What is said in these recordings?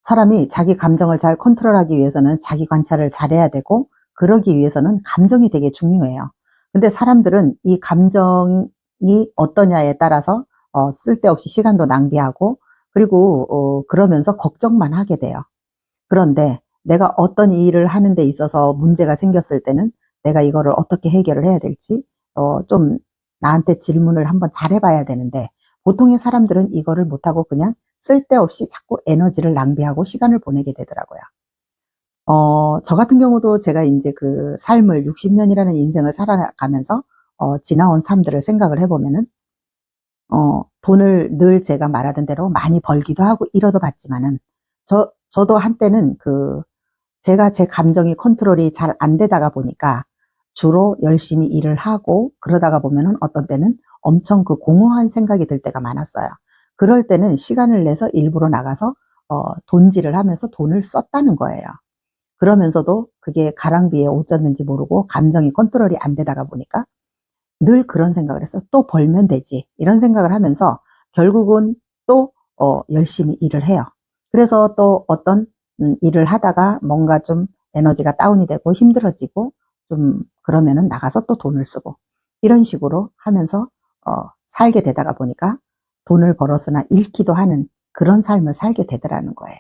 사람이 자기 감정을 잘 컨트롤하기 위해서는 자기 관찰을 잘해야 되고, 그러기 위해서는 감정이 되게 중요해요. 근데 사람들은 이 감정이 어떠냐에 따라서 쓸데없이 시간도 낭비하고, 그리고 그러면서 걱정만 하게 돼요. 그런데 내가 어떤 일을 하는 데 있어서 문제가 생겼을 때는 내가 이거를 어떻게 해결을 해야 될지 좀 나한테 질문을 한번 잘 해봐야 되는데, 보통의 사람들은 이거를 못하고 그냥 쓸데없이 자꾸 에너지를 낭비하고 시간을 보내게 되더라고요. 저 같은 경우도 제가 이제 그 삶을 60년이라는 인생을 살아가면서 지나온 삶들을 생각을 해보면은 돈을 늘 제가 말하던 대로 많이 벌기도 하고 잃어도 봤지만은, 저도 한때는 제가 제 감정이 컨트롤이 잘 안 되다가 보니까 주로 열심히 일을 하고, 그러다가 보면은 어떤 때는 엄청 공허한 생각이 들 때가 많았어요. 그럴 때는 시간을 내서 일부러 나가서 돈질을 하면서 돈을 썼다는 거예요. 그러면서도 그게 가랑비에 옷 젖는지 모르고 감정이 컨트롤이 안 되다가 보니까 늘 그런 생각을 했어요. '또 벌면 되지.' 이런 생각을 하면서 결국은 또 열심히 일을 해요. 그래서 또 어떤 일을 하다가 뭔가 좀 에너지가 다운이 되고 힘들어지고 좀 그러면은 나가서 또 돈을 쓰고, 이런 식으로 하면서 살게 되다가 보니까 돈을 벌었으나 잃기도 하는 그런 삶을 살게 되더라는 거예요.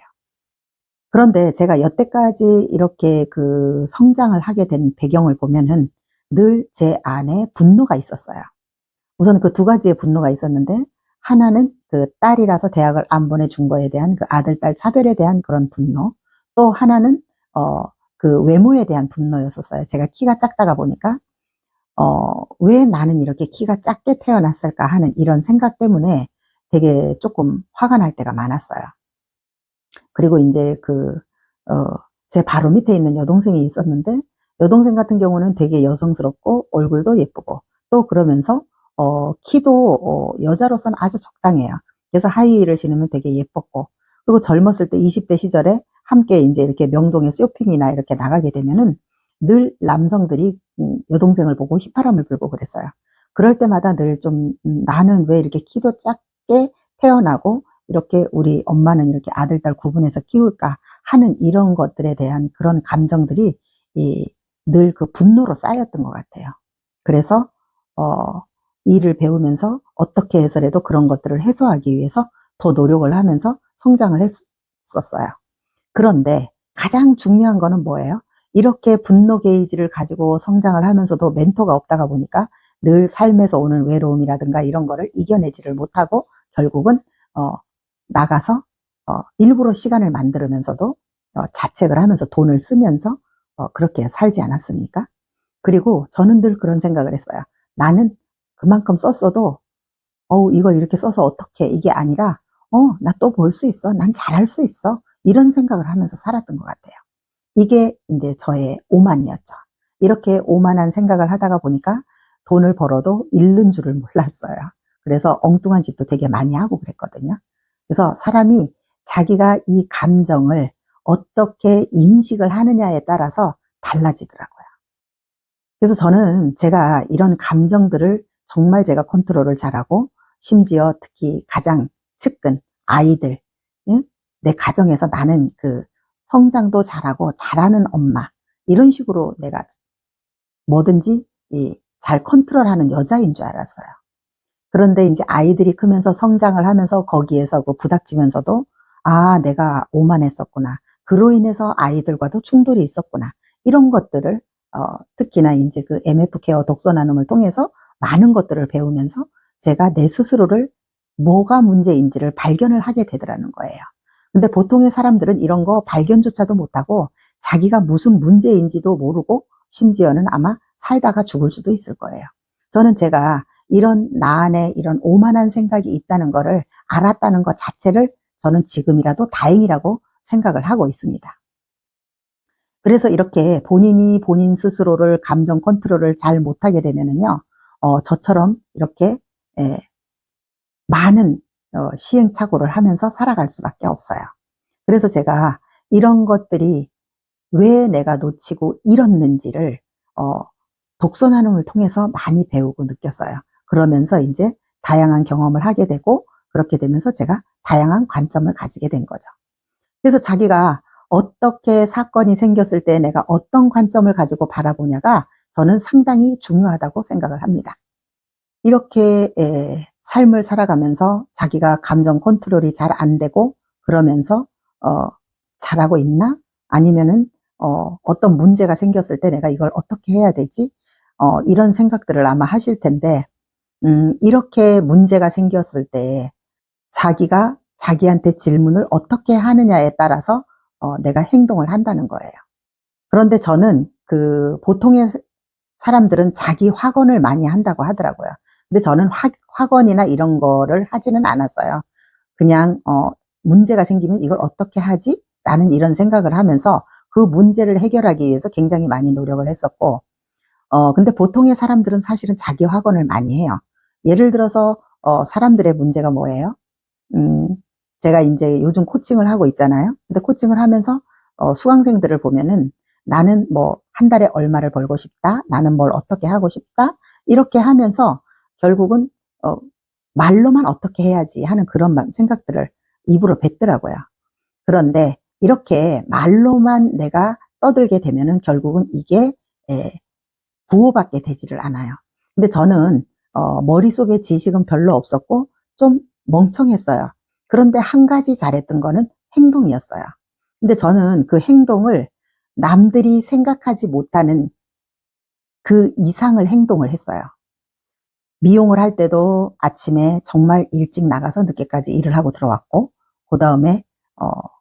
그런데 제가 여태까지 이렇게 성장을 하게 된 배경을 보면은 늘 제 안에 분노가 있었어요. 우선 그 두 가지의 분노가 있었는데, 하나는 딸이라서 대학을 안 보내준 거에 대한 아들, 딸 차별에 대한 그런 분노, 또 하나는 외모에 대한 분노였었어요. 제가 키가 작다가 보니까 '왜 나는 이렇게 키가 작게 태어났을까.' 하는 이런 생각 때문에 되게 조금 화가 날 때가 많았어요. 그리고 인제 제 바로 밑에 있는 여동생이 있었는데, 여동생 같은 경우는 되게 여성스럽고 얼굴도 예쁘고, 또 그러면서 키도 여자로서는 아주 적당해요. 그래서 하이힐을 신으면 되게 예뻤고, 그리고 젊었을 때 20대 시절에 함께 인제 이렇게 명동에 쇼핑이나 이렇게 나가게 되면은 늘 남성들이 여동생을 보고 휘파람을 불고 그랬어요. 그럴 때마다 늘 좀 '나는 왜 이렇게 키도 작게 태어나고 이렇게 우리 엄마는 이렇게 아들, 딸 구분해서 키울까.' 하는 이런 것들에 대한 그런 감정들이 늘 분노로 쌓였던 것 같아요. 그래서 어 일을 배우면서 어떻게 해서라도 그런 것들을 해소하기 위해서 더 노력을 하면서 성장을 했었어요. 그런데 가장 중요한 거는 뭐예요? 이렇게 분노 게이지를 가지고 성장을 하면서도 멘토가 없다가 보니까 늘 삶에서 오는 외로움이라든가 이런 거를 이겨내지를 못하고 결국은 어 나가서 일부러 시간을 만들면서도 자책을 하면서 돈을 쓰면서 그렇게 살지 않았습니까? 그리고 저는 늘 그런 생각을 했어요. '나는 그만큼 썼어도 어우 이걸 이렇게 써서 어떡해.' 이게 아니라 '나 또 벌 수 있어. 난 잘할 수 있어.' 이런 생각을 하면서 살았던 것 같아요. 이게 인제 저의 오만이었죠. 이렇게 오만한 생각을 하다가 보니까 돈을 벌어도 잃는 줄을 몰랐어요. 그래서 엉뚱한 짓도 되게 많이 하고 그랬거든요. 그래서 사람이 자기가 이 감정을 어떻게 인식을 하느냐에 따라서 달라지더라고요. 그래서 저는 제가 이런 감정들을 정말 제가 컨트롤을 잘하고, 심지어 특히 가장 측근 아이들, 응? 내 가정에서 나는 성장도 잘하고 잘하는 엄마, 이런 식으로 내가 뭐든지 잘 컨트롤하는 여자인 줄 알았어요. 그런데 인제 아이들이 크면서 성장을 하면서 거기에서 부닥치면서도 '아 내가 오만했었구나. 그로 인해서 아이들과도 충돌이 있었구나.' 이런 것들을 특히나 인제 MF 케어 독서 나눔을 통해서 많은 것들을 배우면서 제가 내 스스로를 뭐가 문제인지를 발견을 하게 되더라는 거예요. 근데 보통의 사람들은 이런 거 발견조차도 못하고 자기가 무슨 문제인지도 모르고 심지어는 아마 살다가 죽을 수도 있을 거예요. 저는 제가 이런 나 안에 이런 오만한 생각이 있다는 거를 알았다는 것 자체를 저는 지금이라도 다행이라고 생각을 하고 있습니다. 그래서 이렇게 본인이 본인 스스로를 감정 컨트롤을 잘 못하게 되면은요, 저처럼 이렇게 예 많은 시행착오를 하면서 살아갈 수밖에 없어요. 그래서 제가 이런 것들이 왜 내가 놓치고 잃었는지를 어 독서 나눔을 통해서 많이 배우고 느꼈어요. 그러면서 인제 다양한 경험을 하게 되고, 그렇게 되면서 제가 다양한 관점을 가지게 된 거죠. 그래서 자기가 어떻게 사건이 생겼을 때 내가 어떤 관점을 가지고 바라보냐가 저는 상당히 중요하다고 생각을 합니다. 이렇게 삶을 살아가면서 자기가 감정 컨트롤이 잘 안 되고 그러면서 잘하고 있나? 아니면은 어떤 문제가 생겼을 때 내가 이걸 어떻게 해야 되지? 이런 생각들을 아마 하실 텐데 이렇게 문제가 생겼을 때 자기가 자기한테 질문을 어떻게 하느냐에 따라서 내가 행동을 한다는 거예요. 그런데 저는 그 보통의 사람들은 자기 확언을 많이 한다고 하더라고요. 근데 저는 확언이나 이런 거를 하지는 않았어요. 그냥 문제가 생기면 이걸 어떻게 하지? 라는 이런 생각을 하면서 그 문제를 해결하기 위해서 굉장히 많이 노력을 했었고 근데 보통의 사람들은 사실은 자기 확언을 많이 해요. 예를 들어서 사람들의 문제가 뭐예요? 음, 제가 이제 요즘 코칭을 하고 있잖아요. 근데 코칭을 하면서 수강생들을 보면은 나는 뭐 한 달에 얼마를 벌고 싶다. 나는 뭘 어떻게 하고 싶다. 이렇게 하면서 결국은 말로만 어떻게 해야지 하는 그런 생각들을 입으로 뱉더라고요. 그런데 이렇게 말로만 내가 떠들게 되면은 결국은 이게 에, 구호받게 되지를 않아요. 근데 저는 머릿속에 지식은 별로 없었고 좀 멍청했어요. 그런데 한 가지 잘했던 거는 행동이었어요. 근데 저는 그 행동을 남들이 생각하지 못하는 그 이상을 행동을 했어요. 미용을 할 때도 아침에 정말 일찍 나가서 늦게까지 일을 하고 들어왔고, 그 다음에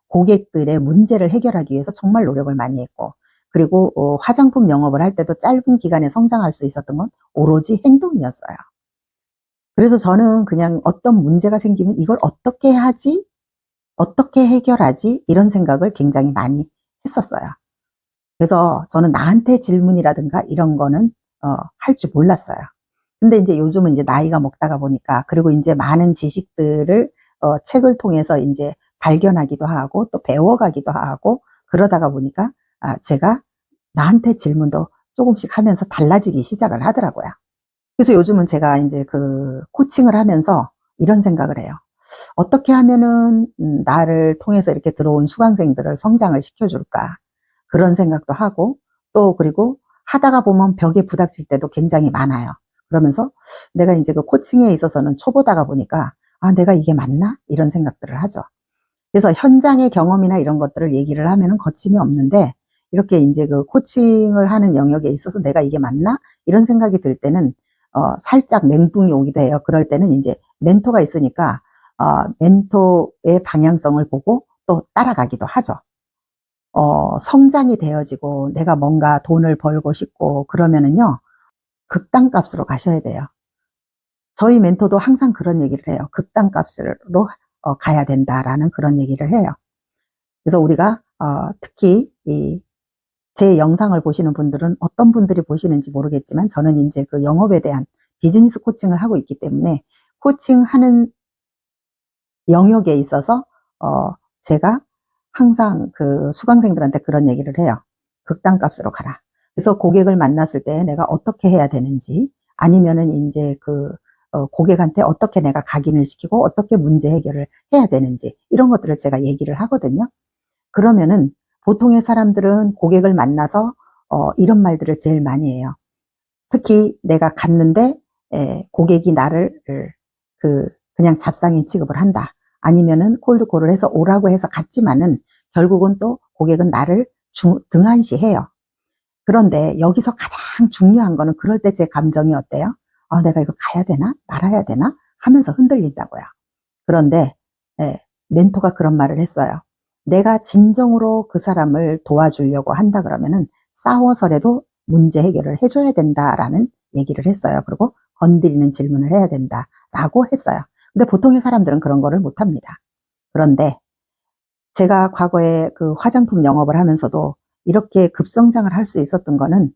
고객들의 문제를 해결하기 위해서 정말 노력을 많이 했고, 그리고 화장품 영업을 할 때도 짧은 기간에 성장할 수 있었던 건 오로지 행동이었어요. 그래서 저는 그냥 어떤 문제가 생기면 이걸 어떻게 하지? 어떻게 해결하지? 이런 생각을 굉장히 많이 했었어요. 그래서 저는 나한테 질문이라든가 이런 거는 할 줄 몰랐어요. 근데 이제 요즘은 이제 나이가 먹다가 보니까 그리고 이제 많은 지식들을 책을 통해서 이제 발견하기도 하고 또 배워가기도 하고 그러다가 보니까 제가 나한테 질문도 조금씩 하면서 달라지기 시작을 하더라고요. 그래서 요즘은 제가 이제 그 코칭을 하면서 이런 생각을 해요. 어떻게 하면은 나를 통해서 이렇게 들어온 수강생들을 성장을 시켜줄까 그런 생각도 하고 또 그리고 하다가 보면 벽에 부닥칠 때도 굉장히 많아요. 그러면서 내가 이제 그 코칭에 있어서는 초보다가 보니까 내가 이게 맞나 이런 생각들을 하죠. 그래서 현장의 경험이나 이런 것들을 얘기를 하면은 거침이 없는데 이렇게 이제 그 코칭을 하는 영역에 있어서 내가 이게 맞나 이런 생각이 들 때는 살짝 멘붕이 오기도 해요. 그럴 때는 이제 멘토가 있으니까 멘토의 방향성을 보고 또 따라가기도 하죠. 성장이 되어지고 내가 뭔가 돈을 벌고 싶고 그러면은요, 극단값으로 가셔야 돼요. 저희 멘토도 항상 그런 얘기를 해요. 극단값으로 가야 된다라는 그런 얘기를 해요. 그래서 우리가 특히 제 영상을 보시는 분들은 어떤 분들이 보시는지 모르겠지만 저는 이제 그 영업에 대한 비즈니스 코칭을 하고 있기 때문에 코칭하는 영역에 있어서 제가 항상 그 수강생들한테 그런 얘기를 해요. 극단값으로 가라. 그래서 고객을 만났을 때 내가 어떻게 해야 되는지 아니면은 이제 그 고객한테 어떻게 내가 각인을 시키고 어떻게 문제 해결을 해야 되는지 이런 것들을 제가 얘기를 하거든요. 그러면은 보통의 사람들은 고객을 만나서 이런 말들을 제일 많이 해요. 특히 내가 갔는데 고객이 나를 그냥 잡상인 취급을 한다. 아니면은 콜드콜을 해서 오라고 해서 갔지만은 결국은 또 고객은 나를 등한시해요. 그런데 여기서 가장 중요한 거는 그럴 때 제 감정이 어때요? 내가 이거 가야 되나 말아야 되나 하면서 흔들린다고요. 그런데 멘토가 그런 말을 했어요. 내가 진정으로 그 사람을 도와주려고 한다 그러면은 싸워서라도 문제 해결을 해줘야 된다라는 얘기를 했어요. 그리고 건드리는 질문을 해야 된다라고 했어요. 근데 보통의 사람들은 그런 거를 못합니다. 그런데 제가 과거에 그 화장품 영업을 하면서도 이렇게 급성장을 할 수 있었던 거는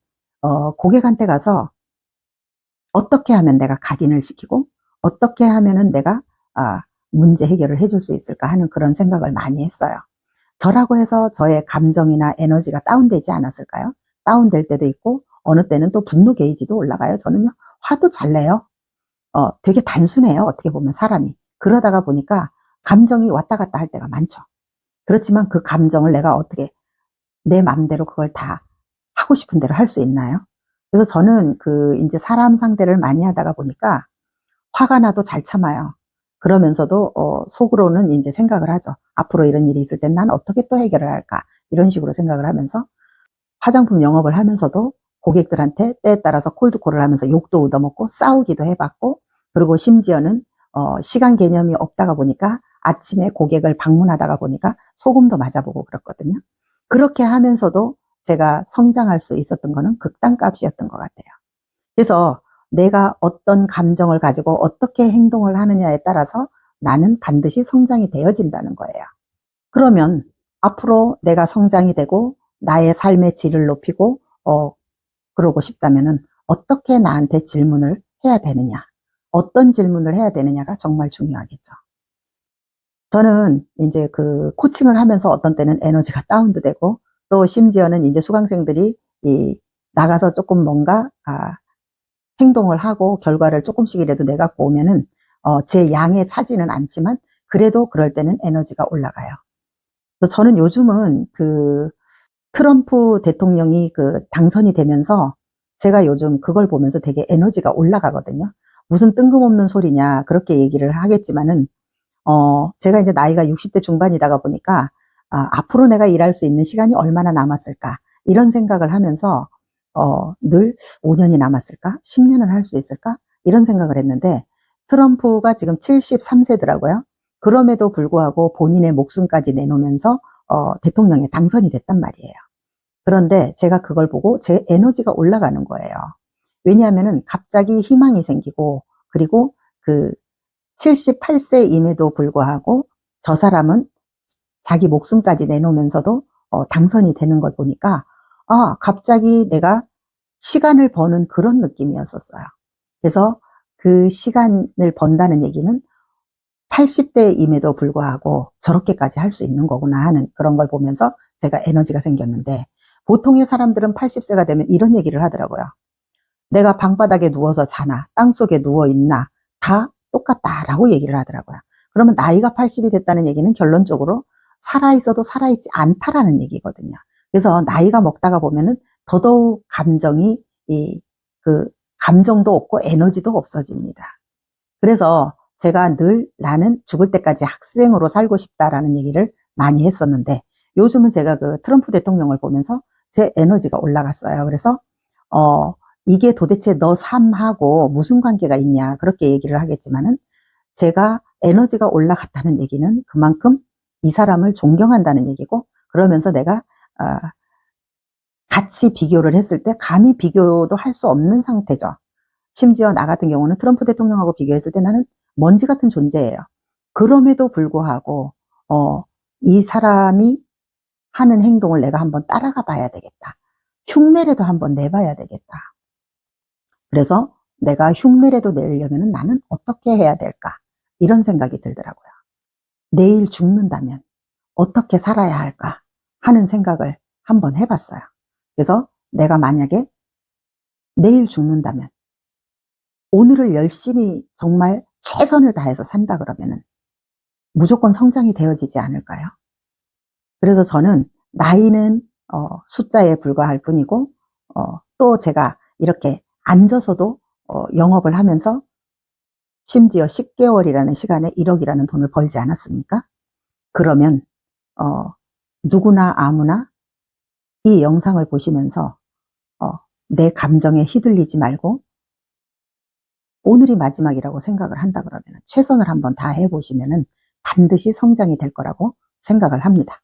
고객한테 가서 어떻게 하면 내가 각인을 시키고 어떻게 하면은 내가 문제 해결을 해줄 수 있을까 하는 그런 생각을 많이 했어요. 저라고 해서 저의 감정이나 에너지가 다운되지 않았을까요? 다운될 때도 있고 어느 때는 또 분노 게이지도 올라가요. 저는요 화도 잘 내요. 되게 단순해요. 어떻게 보면 사람이. 그러다가 보니까 감정이 왔다 갔다 할 때가 많죠. 그렇지만 그 감정을 내가 어떻게 내 마음대로 그걸 다 하고 싶은 대로 할 수 있나요? 그래서 저는 이제 사람 상대를 많이 하다가 보니까 화가 나도 잘 참아요. 그러면서도 속으로는 이제 생각을 하죠. 앞으로 이런 일이 있을 땐 난 어떻게 또 해결을 할까? 이런 식으로 생각을 하면서 화장품 영업을 하면서도 고객들한테 때에 따라서 콜드콜을 하면서 욕도 얻어먹고 싸우기도 해봤고, 그리고 심지어는 시간 개념이 없다가 보니까 아침에 고객을 방문하다가 보니까 소금도 맞아보고 그랬거든요. 그렇게 하면서도 제가 성장할 수 있었던 거는 극단값이었던 것 같아요. 그래서 내가 어떤 감정을 가지고 어떻게 행동을 하느냐에 따라서 나는 반드시 성장이 되어진다는 거예요. 그러면 앞으로 내가 성장이 되고 나의 삶의 질을 높이고 그러고 싶다면은 어떻게 나한테 질문을 해야 되느냐, 어떤 질문을 해야 되느냐가 정말 중요하겠죠. 저는 이제 코칭을 하면서 어떤 때는 에너지가 다운도 되고, 또 심지어는 이제 수강생들이 나가서 조금 뭔가 행동을 하고 결과를 조금씩이라도 내갖고 오면은 제 양에 차지는 않지만 그래도 그럴 때는 에너지가 올라가요. 그래서 저는 요즘은 트럼프 대통령이 당선이 되면서 제가 요즘 그걸 보면서 되게 에너지가 올라가거든요. 무슨 뜬금없는 소리냐 그렇게 얘기를 하겠지만은 제가 이제 나이가 60대 중반이다가 보니까 앞으로 내가 일할 수 있는 시간이 얼마나 남았을까 이런 생각을 하면서 늘 5년이 남았을까? 10년은 할 수 있을까? 이런 생각을 했는데 트럼프가 지금 73세더라고요. 그럼에도 불구하고 본인의 목숨까지 내놓으면서 대통령에 당선이 됐단 말이에요. 그런데 제가 그걸 보고 제 에너지가 올라가는 거예요. 왜냐하면은 갑자기 희망이 생기고, 그리고 78세임에도 불구하고 저 사람은 자기 목숨까지 내놓으면서도 당선이 되는 걸 보니까 갑자기 내가 시간을 버는 그런 느낌이었었어요. 그래서 그 시간을 번다는 얘기는 80대임에도 불구하고 저렇게까지 할 수 있는 거구나 하는 그런 걸 보면서 제가 에너지가 생겼는데, 보통의 사람들은 80세가 되면 이런 얘기를 하더라고요. 내가 방바닥에 누워서 자나 땅속에 누워있나 다 똑같다라고 얘기를 하더라고요. 그러면 나이가 80이 됐다는 얘기는 결론적으로 살아있어도 살아있지 않다라는 얘기거든요. 그래서 나이가 먹다가 보면은 더더욱 감정이 감정도 없고 에너지도 없어집니다. 그래서 제가 늘 나는 죽을 때까지 학생으로 살고 싶다라는 얘기를 많이 했었는데, 요즘은 제가 트럼프 대통령을 보면서 제 에너지가 올라갔어요. 그래서 이게 도대체 너 삶하고 무슨 관계가 있냐 그렇게 얘기를 하겠지만은, 제가 에너지가 올라갔다는 얘기는 그만큼 이 사람을 존경한다는 얘기고, 그러면서 내가 같이 비교를 했을 때 감히 비교도 할 수 없는 상태죠. 심지어 나 같은 경우는 트럼프 대통령하고 비교했을 때 나는 먼지 같은 존재예요. 그럼에도 불구하고 이 사람이 하는 행동을 내가 한번 따라가 봐야 되겠다. 흉내라도 한번 내봐야 되겠다. 그래서 내가 흉내라도 내려면 나는 어떻게 해야 될까? 이런 생각이 들더라고요. 내일 죽는다면 어떻게 살아야 할까 하는 생각을 한번 해봤어요. 그래서 내가 만약에 내일 죽는다면 오늘을 열심히 정말 최선을 다해서 산다 그러면은 무조건 성장이 되어지지 않을까요? 그래서 저는 나이는 숫자에 불과할 뿐이고, 또 제가 이렇게 앉아서도 영업을 하면서 심지어 10개월이라는 시간에 1억이라는 돈을 벌지 않았습니까? 그러면 누구나 아무나 이 영상을 보시면서 내 감정에 휘둘리지 말고 오늘이 마지막이라고 생각을 한다 그러면 최선을 한번 다 해보시면은 반드시 성장이 될 거라고 생각을 합니다.